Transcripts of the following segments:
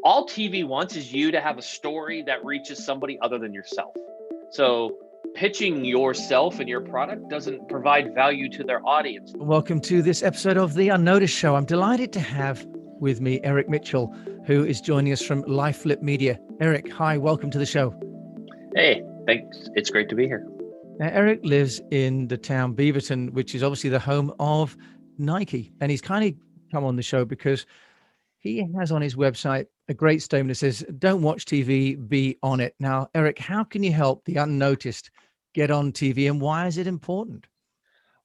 all TV wants is you to have a story that reaches somebody other than yourself. So pitching yourself and your product doesn't provide value to their audience. Welcome to this episode of the UnNoticed Show. I'm delighted to have with me Eric Mitchell, who is joining us from LifeFlip Media. Eric, hi, welcome to the show. Hey, thanks. It's great to be here. Now, Eric lives in the town Beaverton, which is obviously the home of Nike. And he's kind of come on the show because he has on his website a great statement that says, "Don't watch TV, be on it." Now, Eric, how can you help the unnoticed get on TV, and why is it important?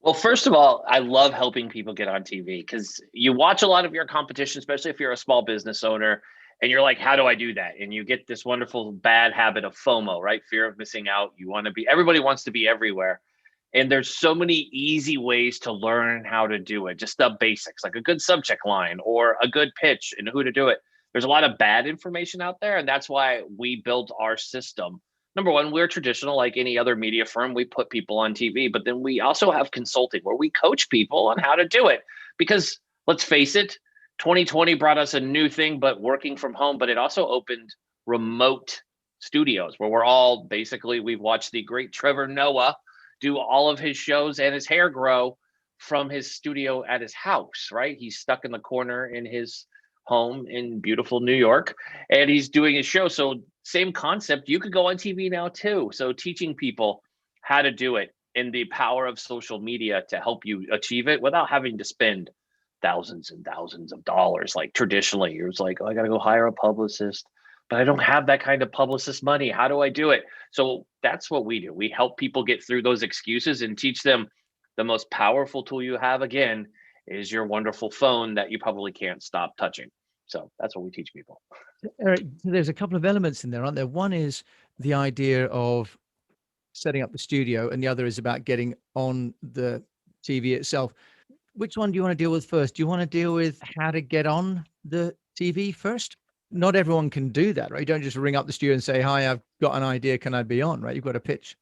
Well, first of all, I love helping people get on TV because you watch a lot of your competition, especially if you're a small business owner, and you're like, how do I do that? And you get this wonderful bad habit of FOMO, right? Fear of missing out. Everybody wants to be everywhere. And there's so many easy ways to learn how to do it. Just the basics, like a good subject line or a good pitch and who to do it. There's a lot of bad information out there. And that's why we built our system. Number one, we're traditional like any other media firm. We put people on TV, but then we also have consulting where we coach people on how to do it. Because let's face it, 2020 brought us a new thing, but working from home, but it also opened remote studios where we've watched the great Trevor Noah do all of his shows and his hair grow from his studio at his house, right? He's stuck in the corner in his home in beautiful New York, and he's doing his show. So same concept, you could go on TV now too. So teaching people how to do it and the power of social media to help you achieve it without having to spend thousands and thousands of dollars. Like traditionally, it was like, oh, I got to go hire a publicist, but I don't have that kind of publicist money. How do I do it? So that's what we do. We help people get through those excuses and teach them the most powerful tool you have, again, is your wonderful phone that you probably can't stop touching. So that's what we teach people. Eric, there's a couple of elements in there, aren't there? One is the idea of setting up the studio, and the other is about getting on the TV itself. Which one do you want to deal with first? Do you want to deal with how to get on the TV first? Not everyone can do that, right? You don't just ring up the studio and say, "Hi, I've got an idea. Can I be on?" Right? You've got to pitch.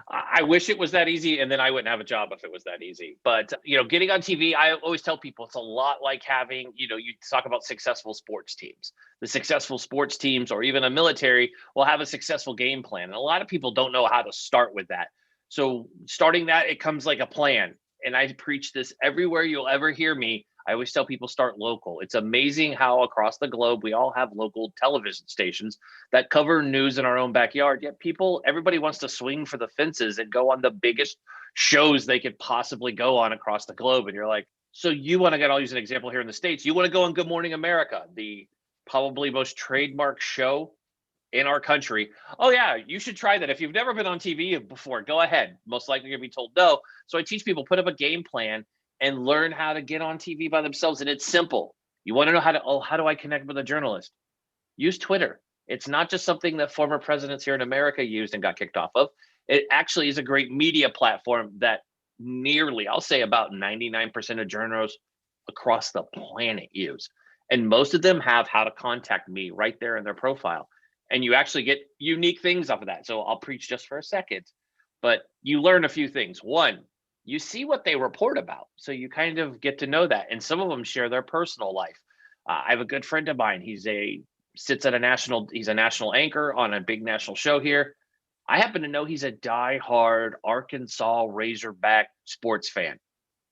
I wish it was that easy, and then I wouldn't have a job if it was that easy. But, getting on TV, I always tell people it's a lot like having, you talk about successful sports teams. The successful sports teams or even a military will have a successful game plan. And a lot of people don't know how to start with that. So starting that, it comes like a plan. And I preach this everywhere you'll ever hear me. I always tell people start local. It's amazing how across the globe, we all have local television stations that cover news in our own backyard. Yet everybody wants to swing for the fences and go on the biggest shows they could possibly go on across the globe. And you're like, so you want to I'll use an example here in the States. You want to go on Good Morning America, the probably most trademark show in our country. Oh yeah, you should try that. If you've never been on TV before, go ahead. Most likely you're going to be told no. So I teach people, put up a game plan and learn how to get on TV by themselves. And it's simple. You want to know how do I connect with a journalist? Use Twitter. It's not just something that former presidents here in America used and got kicked off of. It actually is a great media platform that I'll say about 99% of journalists across the planet use. And most of them have how to contact me right there in their profile. And you actually get unique things off of that. So I'll preach just for a second, but you learn a few things. One, you see what they report about. So you kind of get to know that. And some of them share their personal life. I have a good friend of mine. He's a national anchor on a big national show here. I happen to know he's a diehard Arkansas Razorback sports fan.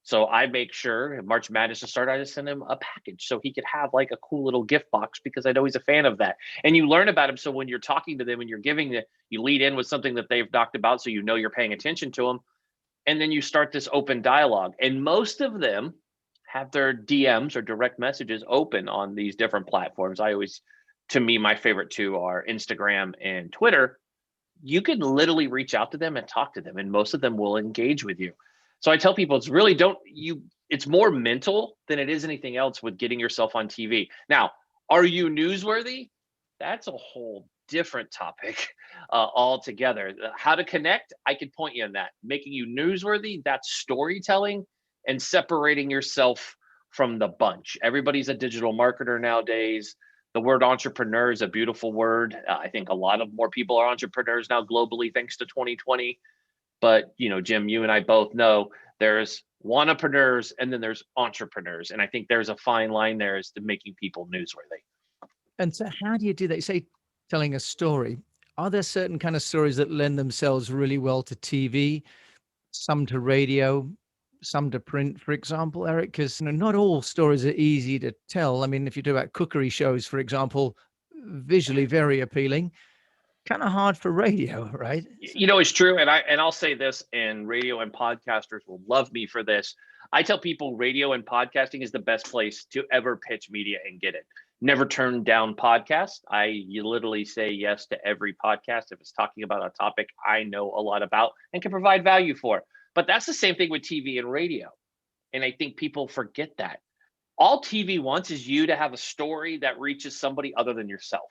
So I make sure if March Madness to start, I just send him a package so he could have like a cool little gift box because I know he's a fan of that. And you learn about him. So when you're talking to them and you lead in with something that they've talked about, so you're paying attention to them. And then you start this open dialogue. And most of them have their DMs or direct messages open on these different platforms. To me, my favorite two are Instagram and Twitter. You can literally reach out to them and talk to them, and most of them will engage with you. So I tell people it's more mental than it is anything else with getting yourself on TV. Now, are you newsworthy? That's a whole different topic altogether. How to connect, I could point you on that. Making you newsworthy, that's storytelling and separating yourself from the bunch. Everybody's a digital marketer nowadays. The word entrepreneur is a beautiful word. I think a lot of more people are entrepreneurs now globally, thanks to 2020. But, Jim, you and I both know there's wannapreneurs and then there's entrepreneurs. And I think there's a fine line there as to making people newsworthy. And so how do you do that? You say telling a story. Are there certain kind of stories that lend themselves really well to TV, some to radio, some to print, for example, Eric? Because not all stories are easy to tell. I mean, if you do about cookery shows, for example, visually very appealing, kind of hard for radio, right? It's true. And I'll say this, and radio and podcasters will love me for this. I tell people radio and podcasting is the best place to ever pitch media and get it. Never turn down podcasts. You literally say yes to every podcast if it's talking about a topic I know a lot about and can provide value for. But that's the same thing with TV and radio. And I think people forget that. All TV wants is you to have a story that reaches somebody other than yourself.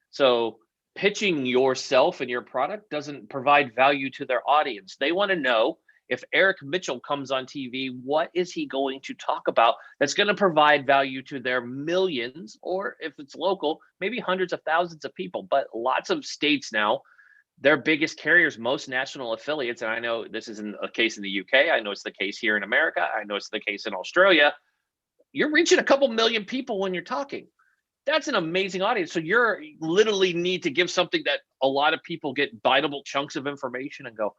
So pitching yourself and your product doesn't provide value to their audience. They want to know, if Eric Mitchell comes on TV, what is he going to talk about that's going to provide value to their millions, or if it's local, maybe hundreds of thousands of people. But lots of states now, their biggest carriers, most national affiliates, and I know this isn't a case in the UK, I know it's the case here in America, I know it's the case in Australia, you're reaching a couple million people when you're talking. That's an amazing audience. So you're literally need to give something that a lot of people get biteable chunks of information and go,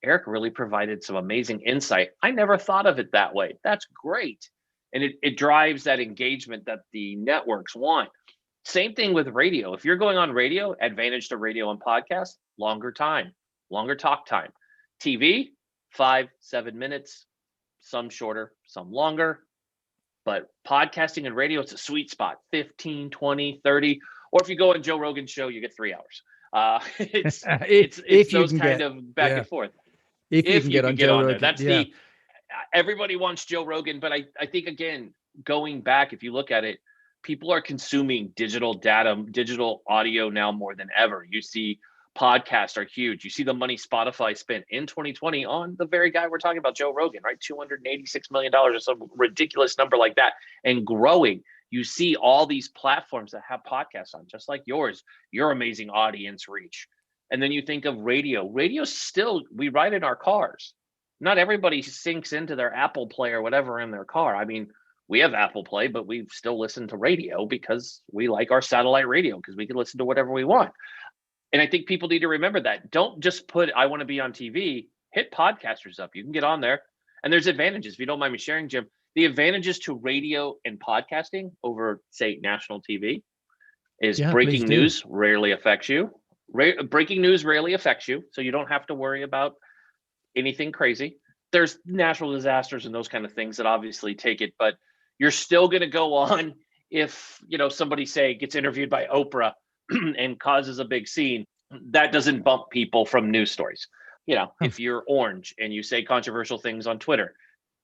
Eric really provided some amazing insight. I never thought of it that way. That's great. And it drives that engagement that the networks want. Same thing with radio. If you're going on radio, advantage to radio and podcast, longer time, longer talk time. TV, 5-7 minutes, some shorter, some longer. But podcasting and radio, it's a sweet spot, 15, 20, 30. Or if you go on Joe Rogan's show, you get 3 hours. It's those kind of back and forth. If you can get on Joe Rogan. There. That's everybody wants Joe Rogan. But I think, again, going back, if you look at it, people are consuming digital data, digital audio now more than ever. You see podcasts are huge. You see the money Spotify spent in 2020 on the very guy we're talking about, Joe Rogan, right? $286 million or some ridiculous number like that, and growing. You see all these platforms that have podcasts on, just like yours, your amazing audience reach. And then you think of radio. Radio still, we ride in our cars. Not everybody syncs into their Apple Play or whatever in their car. I mean, we have Apple Play, but we still listen to radio because we like our satellite radio, because we can listen to whatever we want. And I think people need to remember that. Don't just put, I want to be on TV, hit podcasters up. You can get on there. And there's advantages. If you don't mind me sharing, Jim, the advantages to radio and podcasting over, say, national TV is breaking news rarely affects you. Breaking news rarely affects you. So you don't have to worry about anything crazy. There's natural disasters and those kind of things that obviously take it, but you're still going to go on if, somebody, say, gets interviewed by Oprah and causes a big scene. That doesn't bump people from news stories. If you're Orange and you say controversial things on Twitter,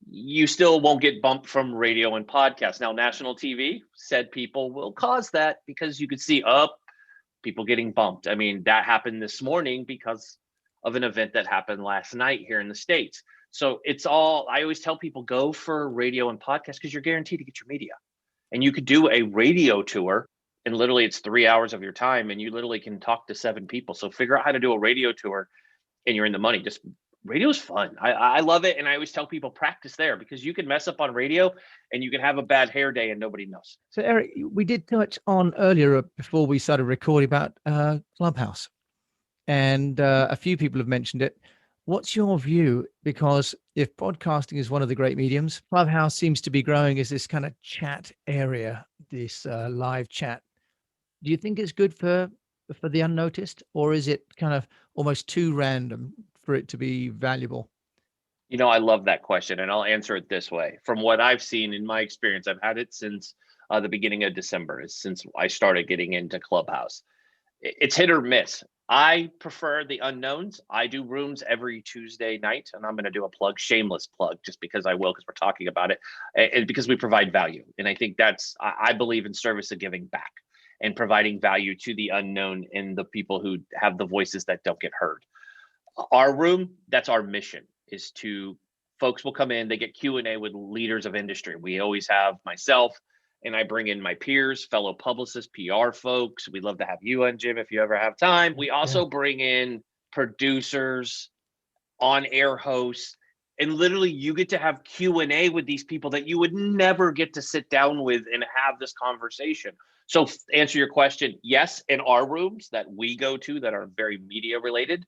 you still won't get bumped from radio and podcasts. Now, national TV, said people will cause that, because you could see people getting bumped. I mean, that happened this morning because of an event that happened last night here in the States. So it's all, I always tell people, go for radio and podcast, because you're guaranteed to get your media. And you could do a radio tour, and literally it's 3 hours of your time, and you literally can talk to 7 people. So figure out how to do a radio tour and you're in the money. Just radio is fun. I love it. And I always tell people, practice there, because you can mess up on radio and you can have a bad hair day and nobody knows. So Eric, we did touch on earlier before we started recording about ClubHouse, and a few people have mentioned it. What's your view? Because if podcasting is one of the great mediums, ClubHouse seems to be growing as this kind of chat area, this live chat. Do you think it's good for the unnoticed, or is it kind of almost too random for it to be valuable? I love that question, and I'll answer it this way. From what I've seen in my experience, I've had it since the beginning of December, since I started getting into ClubHouse. It's hit or miss. I prefer the unknowns. I do rooms every Tuesday night, and I'm going to do a shameless plug, just because I will, because we're talking about it, and because we provide value. And I think I believe in service of giving back and providing value to the unknown and the people who have the voices that don't get heard. Our room, that's our mission, is to, folks will come in, they get Q&A with leaders of industry. We always have myself, and I bring in my peers, fellow publicists, PR folks. We'd love to have you on, Jim, if you ever have time. We also bring in producers, on-air hosts, And literally you get to have Q&A with these people that you would never get to sit down with and have this conversation. So answer your question, yes, in our rooms that we go to that are very media related,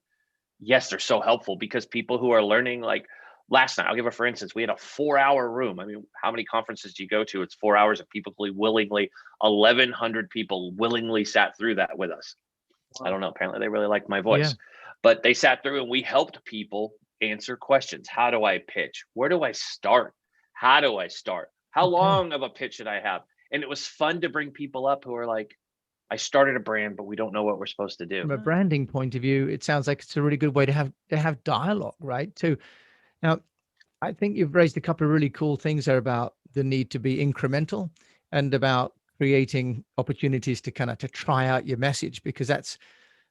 yes, they're so helpful because people who are learning, like last night, I'll give a for instance, we had a 4-hour room. I mean, how many conferences do you go to? It's 4 hours of people willingly, 1,100 people willingly sat through that with us. I don't know, apparently they really liked my voice, but they sat through and we helped people answer questions. How do I pitch? Where do I start? How do I start? How long of a pitch should I have? And it was fun to bring people up who are like, I started a brand, but we don't know what we're supposed to do. From a branding point of view, it sounds like it's a really good way to have dialogue, right? Too. Now, I think you've raised a couple of really cool things there about the need to be incremental and about creating opportunities to kind of to try out your message, because that's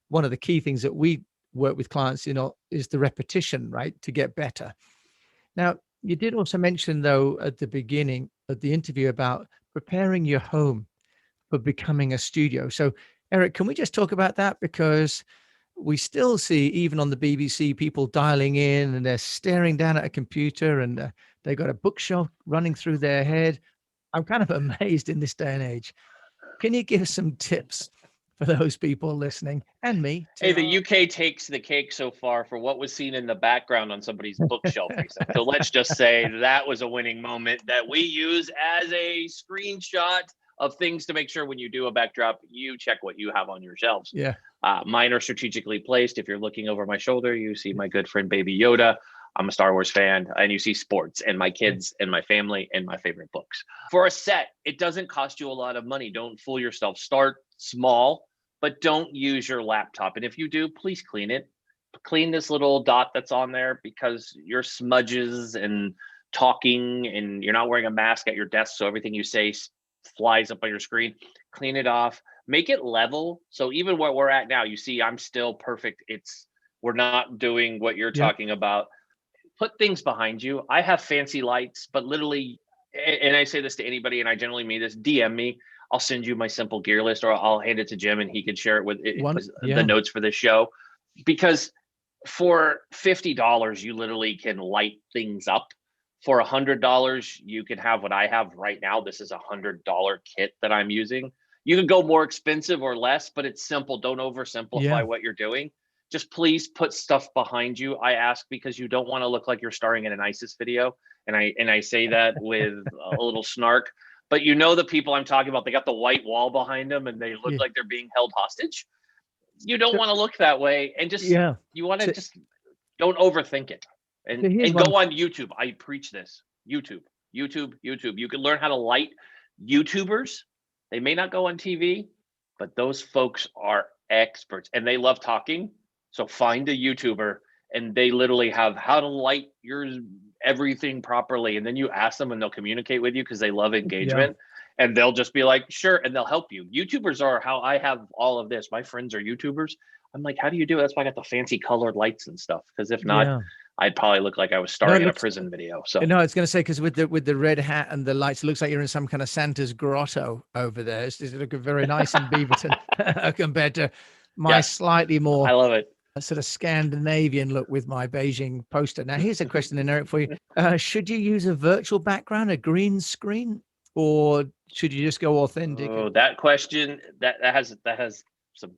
one of the key things that we work with clients, is the repetition, right? To get better. Now, you did also mention though, at the beginning of the interview about preparing your home for becoming a studio. So Eric, can we just talk about that? Because we still see, even on the BBC, people dialing in and they're staring down at a computer and they've got a bookshelf running through their head. I'm kind of amazed in this day and age. Can you give us some tips for those people listening and me too? Hey, the UK takes the cake so far for what was seen in the background on somebody's bookshelf recently. So let's just say that was a winning moment that we use as a screenshot of things to make sure when you do a backdrop, you check what you have on your shelves. Yeah. Mine are strategically placed. If you're looking over my shoulder, you see my good friend Baby Yoda. I'm a Star Wars fan, and you see sports and my kids and my family and my favorite books. For a set, it doesn't cost you a lot of money. Don't fool yourself. Start small, but don't use your laptop. And if you do, please clean it. Clean this little dot that's on there, because your smudges and talking and you're not wearing a mask at your desk, so everything you say flies up on your screen. Clean it off. Make it level. So even where we're at now, you see I'm still perfect. We're not doing what you're talking about. Put things behind you. I have fancy lights, but literally, and I say this to anybody, and I generally mean this, DM me. I'll send you my simple gear list, or I'll hand it to Jim and he can share it with the notes for this show. Because for $50, you literally can light things up. For $100, you can have what I have right now. This is $100 kit that I'm using. You can go more expensive or less, but it's simple. Don't oversimplify what you're doing. Just please put stuff behind you. I ask because you don't want to look like you're starring in an ISIS video. And I say that with a little snark. But the people I'm talking about, they got the white wall behind them and they look like they're being held hostage. You don't want to look that way. And just, you want to just don't overthink it. And go on YouTube. I preach this. YouTube. You can learn how to light YouTubers. They may not go on TV, but those folks are experts and they love talking. So find a YouTuber and they literally have how to light your everything properly. And then you ask them and they'll communicate with you because they love engagement. And they'll just be like, sure. And they'll help you. YouTubers are how I have all of this. My friends are YouTubers. I'm like, how do you do it? That's why I got the fancy colored lights and stuff. Because if not, I'd probably look like I was starring in a prison video. So no, I was going to say, because with the red hat and the lights, it looks like you're in some kind of Santa's grotto over there. It's looking very nice in Beaverton compared to my slightly more, I love it, sort of Scandinavian look with my Beijing poster. Now, here's a question, then, Eric, for you. Should you use a virtual background, a green screen, or should you just go authentic? Oh, that question that has some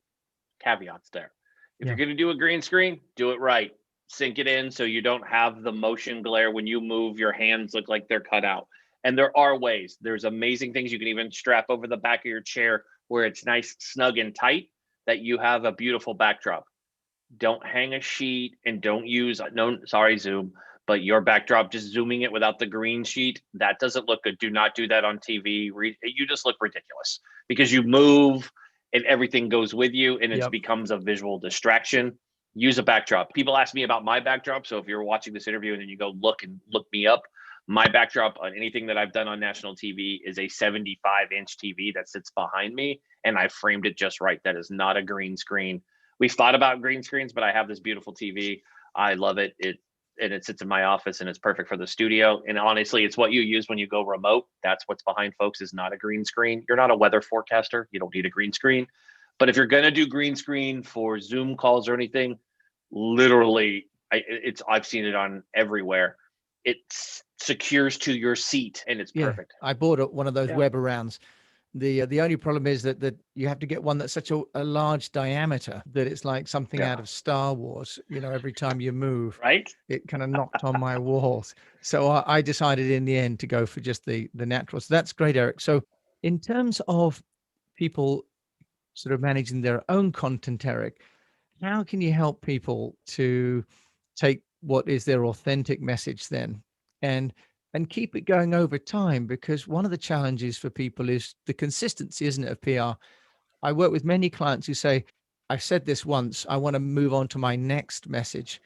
caveats there. If you're going to do a green screen, do it right. Sink it in so you don't have the motion glare when you move. Your hands look like they're cut out. And there are ways. There's amazing things you can even strap over the back of your chair where it's nice, snug, and tight, that you have a beautiful backdrop. Don't hang a sheet and don't use Zoom, but your backdrop, just zooming it without the green sheet, that doesn't look good. Do not do that on TV. You just look ridiculous because you move and everything goes with you and it becomes a visual distraction. Use a backdrop. People ask me about my backdrop. So if you're watching this interview and then you go look me up, my backdrop on anything that I've done on national TV is a 75-inch TV that sits behind me, and I framed it just right. That is not a green screen. We've thought about green screens, but I have this beautiful TV. I love it. It sits in my office and it's perfect for the studio. And honestly, it's what you use when you go remote. That's what's behind folks, is not a green screen. You're not a weather forecaster. You don't need a green screen. But if you're going to do green screen for Zoom calls or anything, literally, I've seen it on everywhere. it secures to your seat and it's perfect. I bought one of those web arounds. The only problem is that you have to get one that's such a large diameter that it's like something out of Star Wars. Every time you move, right? It kind of knocked on my walls. So I decided in the end to go for just the natural. So that's great, Eric. So in terms of people sort of managing their own content, Eric, how can you help people to take what is their authentic message then and keep it going over time? Because one of the challenges for people is the consistency, isn't it, of PR? I work with many clients who say, I've said this once, I want to move on to my next message.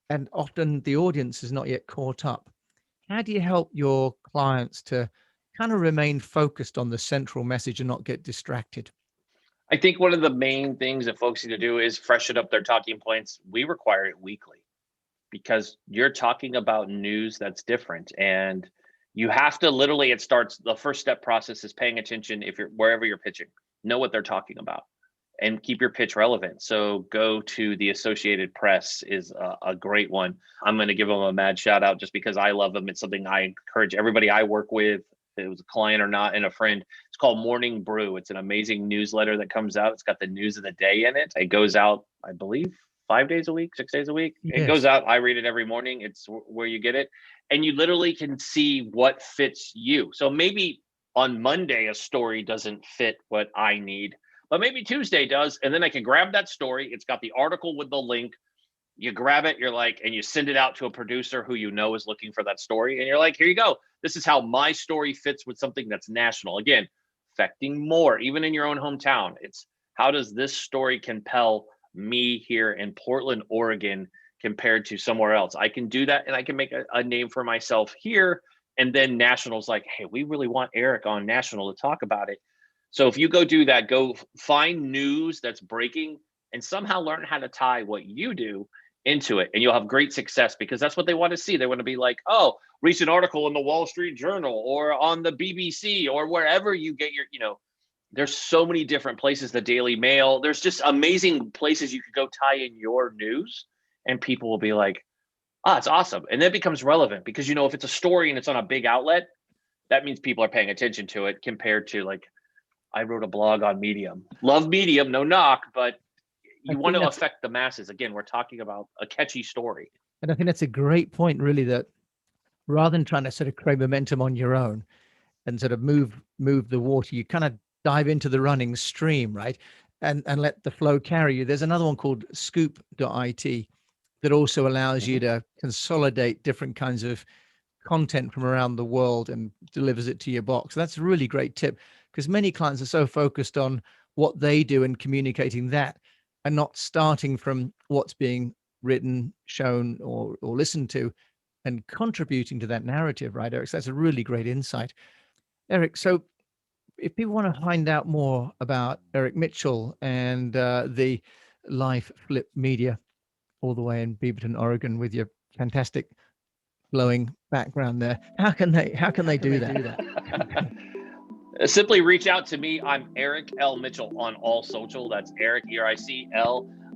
And often the audience is not yet caught up. How do you help your clients to kind of remain focused on the central message and not get distracted? I think one of the main things that folks need to do is freshen up their talking points. We require it weekly because you're talking about news that's different. And you have to literally, the first step process is paying attention wherever you're pitching, know what they're talking about and keep your pitch relevant. So go to the Associated Press is a great one. I'm going to give them a mad shout out just because I love them. It's something I encourage everybody I work with, if it was a client or not, and a friend. It's called Morning Brew. It's an amazing newsletter that comes out. It's got the news of the day in it. It goes out, I believe, 5 days a week, 6 days a week. Yes. It goes out. I read it every morning. It's where you get it. And you literally can see what fits you. So maybe on Monday, a story doesn't fit what I need, but maybe Tuesday does. And then I can grab that story. It's got the article with the link. You grab it, and you send it out to a producer who you know is looking for that story. And you're like, here you go. This is how my story fits with something that's national. Again, affecting more, even in your own hometown. It's how does this story compel me here in Portland, Oregon, compared to somewhere else? I can do that and I can make a name for myself here. And then national's like, hey, we really want Eric on national to talk about it. So if you go do that, go find news that's breaking and somehow learn how to tie what you do into it, and you'll have great success because that's what they want to see. They want to be like, oh, recent article in the Wall Street Journal or on the BBC or wherever you get your, there's so many different places, the Daily Mail. There's just amazing places you could go tie in your news and people will be like, oh, it's awesome. And then it becomes relevant because, if it's a story and it's on a big outlet, that means people are paying attention to it compared to like, I wrote a blog on Medium. Love Medium, no knock, but you want to affect the masses. Again, we're talking about a catchy story. And I think that's a great point, really, that rather than trying to sort of create momentum on your own and sort of move the water, you kind of dive into the running stream, right? And let the flow carry you. There's another one called scoop.it that also allows you to consolidate different kinds of content from around the world and delivers it to your box. That's a really great tip because many clients are so focused on what they do and communicating that and not starting from what's being written, shown, or listened to and contributing to that narrative, right, Eric? So that's a really great insight. Eric, so if people want to find out more about Eric Mitchell and the LifeFlip Media all the way in Beaverton, Oregon, with your fantastic glowing background there, how can they do that? Simply reach out to me. I'm Eric L. Mitchell on all social. That's Eric, ERIC,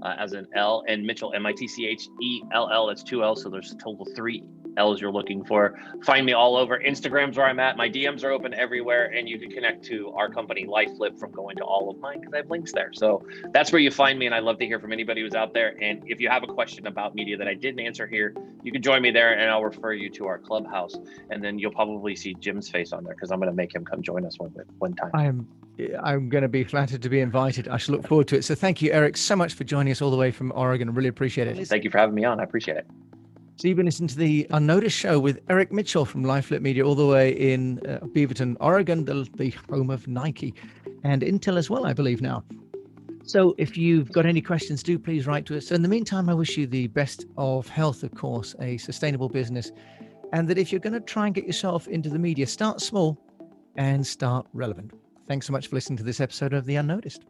as an L, and Mitchell, MITCHELL. That's 2 L's, so there's a total 3 L's you're looking for. Find me all over. Instagram's where I'm at. My DMs are open everywhere, and you can connect to our company, LifeFlip, from going to all of mine because I have links there. So that's where you find me, and I love to hear from anybody who's out there. And if you have a question about media that I didn't answer here, you can join me there, and I'll refer you to our Clubhouse. And then you'll probably see Jim's face on there because I'm going to make him come join us one time. I'm going to be flattered to be invited. I shall look forward to it. So thank you, Eric, so much for joining us all the way from Oregon. I really appreciate it. Thank you for having me on. I appreciate it. So you've been listening to the UnNoticed show with Eric Mitchell from LifeFlip Media all the way in Beaverton, Oregon, the home of Nike and Intel as well, I believe now. So if you've got any questions, do please write to us. So in the meantime, I wish you the best of health, of course, a sustainable business, and that if you're going to try and get yourself into the media, start small and start relevant. Thanks so much for listening to this episode of The UnNoticed.